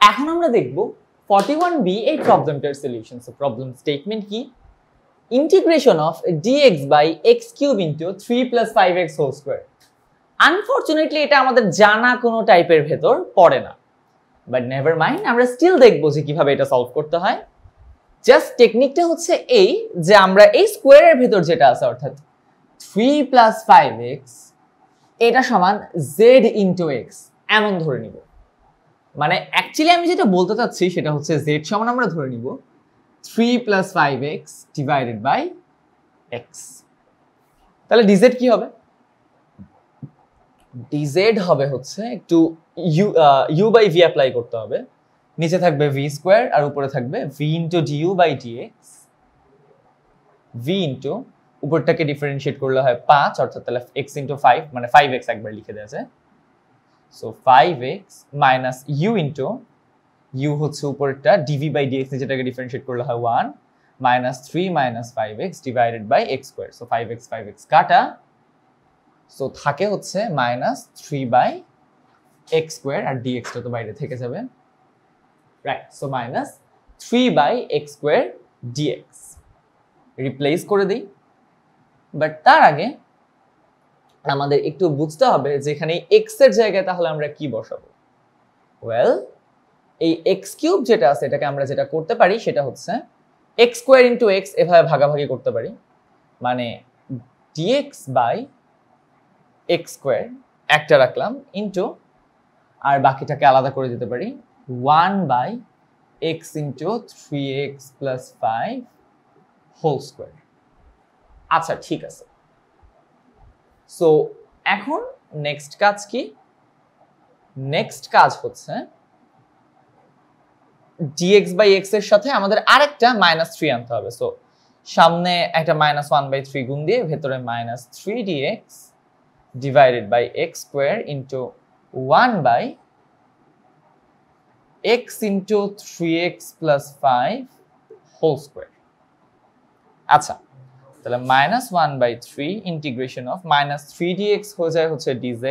এখন আমরা দেখব 41b এই প্রবলেমটার সলিউশন। সো প্রবলেম স্টেটমেন্ট কি? Integration of dx by x cube into 3 plus 5x whole square. Unfortunately এটা আমাদের জানা কোনো টাইপের ভেতর পড়ে না, বাট নেভার মাইন্ড, আমরা স্টিল দেখব যে কিভাবে এটা সলভ করতে হয়। জাস্ট টেকনিকটা হচ্ছে এই যে আমরা এই স্কোয়ারের ভেতর যেটা আছে অর্থাৎ 3 প্লাস 5x এটা সমান z ইন্টু x এমন ধরে নিব। মানে অ্যাকচুয়ালি আমি যেটা বলতে চাচ্ছি সেটা হচ্ছে z সমান আমরা ধরে নিব 3 plus 5x divided by x। তাহলে dz কি হবে? dz হবে হচ্ছে একটু u বাই v অ্যাপ্লাই করতে হবে। নিচে থাকবে v স্কয়ার আর উপরে থাকবে v into du by dx। v into উপরটাকে ডিফারেন্সিয়েট করলে হয় 5, অর্থাৎ তাহলে x ইনটু 5 মানে 5x একবার লিখে দেওয়া যায়। So 5x minus u into u হচ্ছে উপরটা dv বাই dx, যেটাকে ডিফারেন্সিয়েট করলে হয় 1 minus 3 minus 5x divided by x square. So 5x কাটা, সো থাকে হচ্ছে মাইনাস 3 বাই x স্কয়ার আর dx টা তো বাইরে থেকে যাবে, right? So minus 3 by x square dx replace করে দিই। বাট তার আগে আমাদের একটু বুঝতে হবে যে এখানে x এর জায়গায় তাহলে আমরা কি বসাবো। ওয়েল, এই x কিউব যেটা আছে এটাকে আমরা যেটা করতে পারি সেটা হচ্ছে x স্কয়ার ইনটু x এভাবে ভাগাভাগি করতে পারি, মানে dx বাই x স্কয়ার একটা রাখলাম ইনটু আর বাকিটাকে আলাদা করে দিতে পারি 1 by x into 3x plus 5 whole square. আচ্ছা, ঠিক আছে। সো এখন নেক্সট কাজ কি? নেক্সট কাজ হচ্ছে dx বাই x এর সাথে আমাদের আরেকটা -3 আনতে হবে। সো সামনে একটা -1/3 গুণ দিয়ে ভেতরে -3 dx divided by x square into 1 by x into 3x plus 5 whole square. আচ্ছা, তাহলে -1/3 ইন্টিগ্রেশন অফ -3 dx হয়ে যায় হচ্ছে dz,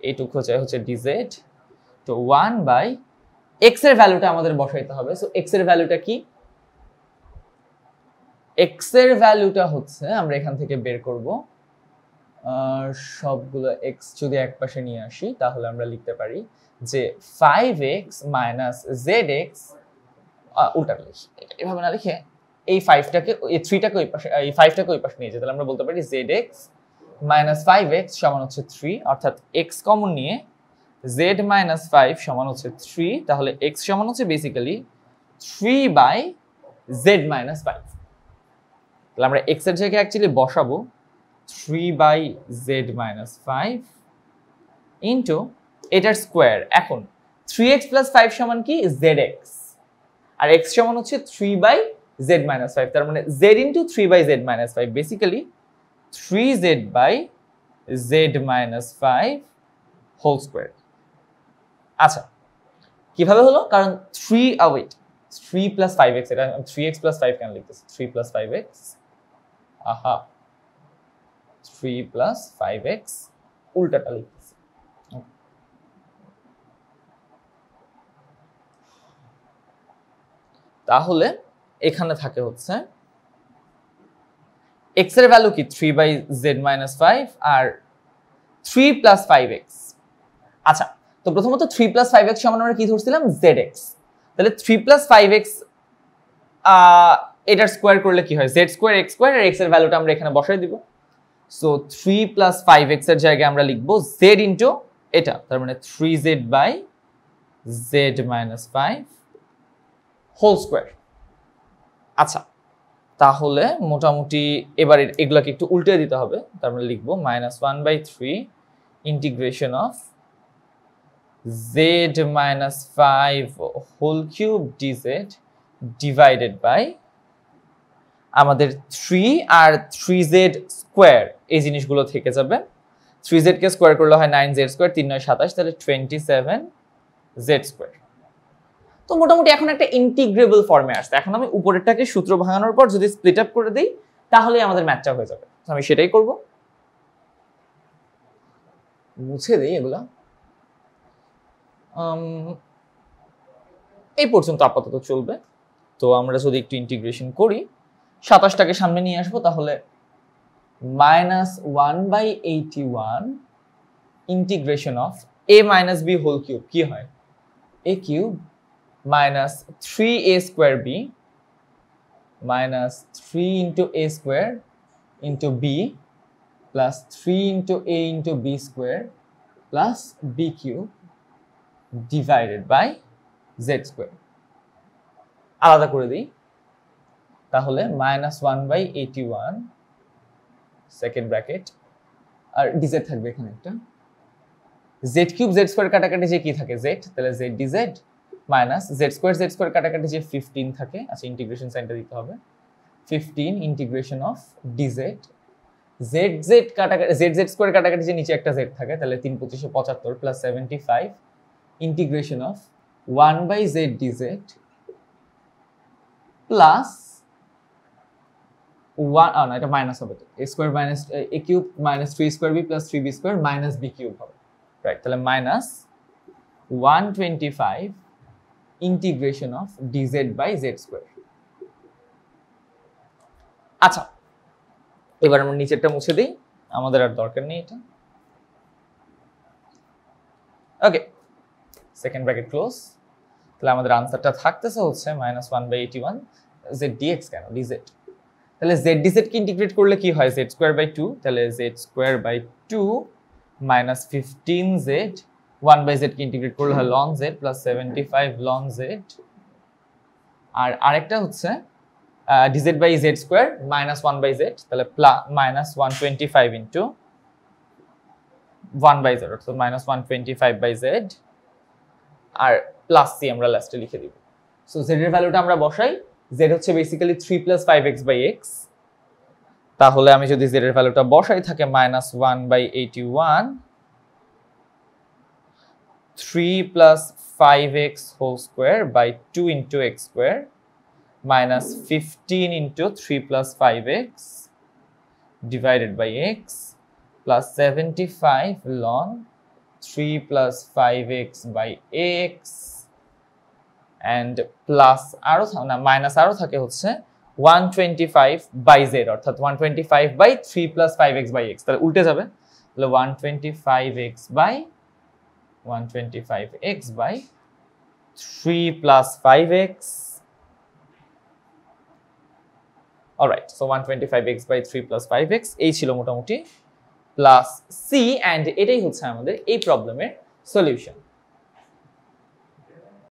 এইটুকু হয়ে যায় হচ্ছে dz, তো 1 বাই x এর ভ্যালুটা আমাদের বসাইতে হবে। সো x এর ভ্যালুটা কি? x এর ভ্যালুটা হচ্ছে আমরা এখান থেকে বের করব সবগুলো x যদি এক পাশে নিয়ে আসি তাহলে আমরা লিখতে পারি যে 5x মাইনাস zx, উল্টা লিখি, এভাবে না লিখে এই 5টাকে এই 3টাকে ওই পাশে এই 5টাকে ওই পাশে নিয়ে যেতে তাহলে আমরা বলতে পারি zx মাইনাস 5x সমান হচ্ছে 3, অর্থাৎ x কমন নিয়ে z মাইনাস 5 সমান হচ্ছে 3, তাহলে x সমান হচ্ছে বেসিক্যালি 3 বাই z মাইনাস 5। তাহলে আমরা x এর জায়গায় অ্যাকচুয়ালি বসাবো 3 বাই z মাইনাস 5 ইনটু এটার স্কোয়ার। এখন 3x প্লাস 5 সমান কি? zx, আর x সমান হচ্ছে 3 বাই z মাইনাস 5, তার মানে z into 3 by z minus 5, basically 3z by z minus 5 whole square. আচ্ছা, কিভাবে হলো? কারণ 3 প্লাস 5x, এটা 3x প্লাস 5 কেন লিখতেছি? 3 প্লাস 5x, আহা 3 প্লাস 5x উল্টাটা লিখতেছি। তাহলে এখানে থাকে হচ্ছে x এর ভ্যালু কি? 3 বাই z মাইনাস 5 আর 3 প্লাস 5x। আচ্ছা, তো প্রথমত 3 প্লাস 5x সমান আমরা কি ধরছিলাম? zx। তাহলে 3 প্লাস 5x এটার স্কোয়ার করলে কি হয়? z স্কোয়ার x স্কোয়ার, আর x এর ভ্যালুটা আমরা এখানে বসাই দিব। সো 3 প্লাস 5x এর জায়গায় আমরা লিখবো z ইনটু এটা, তার মানে 3z by z minus 5 whole square. আচ্ছা, তাহলে মোটামুটি এবার এগুলোকে একটু উল্টে দিতে হবে, তার মানে লিখবো -1/3 integration of z minus 5 whole cube dz divided by আমাদের 3 আর 3z স্কোয়ার, এই জিনিসগুলো থেকে যাবে। 3z কে স্কোয়ার করলে হয় 9z স্কোয়ার, 3 9 27, তাহলে 27z স্কোয়ার। তো মোটামুটি এখন একটা ইন্টিগ্রেবল ফর্মে আসছে। এখন আমি উপরেরটাকে সূত্র ভাঙানোর পর যদি স্প্লিট আপ করে দিই তাহলে আমাদের ম্যাথটা হয়ে যাবে। আমি সেটাই করব, মুছে দিই এগুলা। এই পর্যন্ত আপাতত চলবে। তো আমরা যদি একটু ইন্টিগ্রেশন করি, 27টাকে সামনে নিয়ে আসবো, তাহলে -1/81 integration of a minus b whole cube কি হয়, a cube minus 3a square b minus 3 into a square into b plus 3 into a into b square plus b cube divided by z square। আলাদা করে দিই, তাহলে -1/81 second bracket আর dz থাকবে এখানে একটা, z cube z square কাটাকাটি যে কি থাকে z, তাহলে z dz minus z square কাটাকাটি যে 15 থাকে, আচ্ছা ইন্টিগ্রেশন সাইনটা দিতে হবে, 15 ইন্টিগ্রেশন অফ dz, z কাটাকাটি z স্কয়ার কাটাকাটি যে নিচে একটা z থাকে, তাহলে 3 25 75 plus 75 integration of 1/z dz plus 1 না এটা মাইনাস হবে, তো a square minus a cube minus 3 square b plus 3b square minus b cube হবে, রাইট। তাহলে minus 125 integration of dz by z square. আচ্ছা, এবার আমরা নিচেরটা মুছে দিই, আমাদের আর দরকার নেই এটা। ওকে, সেকেন্ড ব্র্যাকেট ক্লোজ। তাহলে আমাদের আনসারটা থাকতেছে হচ্ছে -1/81 z dx, কেন dz, তাহলে z dz কে ইন্টিগ্রেট করলে কি হয়, z স্কয়ার বাই 2, তাহলে z square by 2 minus 15z, 1/z কে ইন্টিগ্রেট করলে হয় ln z plus 75 ln z, আর আরেকটা হচ্ছে dz by z square minus 1/z, তাহলে মাইনাস 125 ইন্টু 1/z, অর্থাৎ মাইনাস 125/z, আর প্লাস c আমরা লাস্টে লিখে দিব। সো z এর ভ্যালুটা আমরা বসাই, z হচ্ছে বেসিক্যালি 3 + 5x/x, তাহলে আমি যদি z এর ভ্যালুটা বসাই থাকে -1/81 3 + 5x whole square by 2 into x square minus 15 into 3 + 5x divided by x plus 75 ln 3 + 5x by x and plus আরো না মাইনাস আরো থাকে হচ্ছে 125/z, অর্থাৎ 125/3 + 5x by x, তাহলে উল্টে যাবে, তাহলে 125x by 3 + 5x, alright, so 125x by 3 + 5x এই ছিল মোটামুটি প্লাস c, এন্ড এটাই হচ্ছে আমাদের এই প্রবলেমের সলিউশন।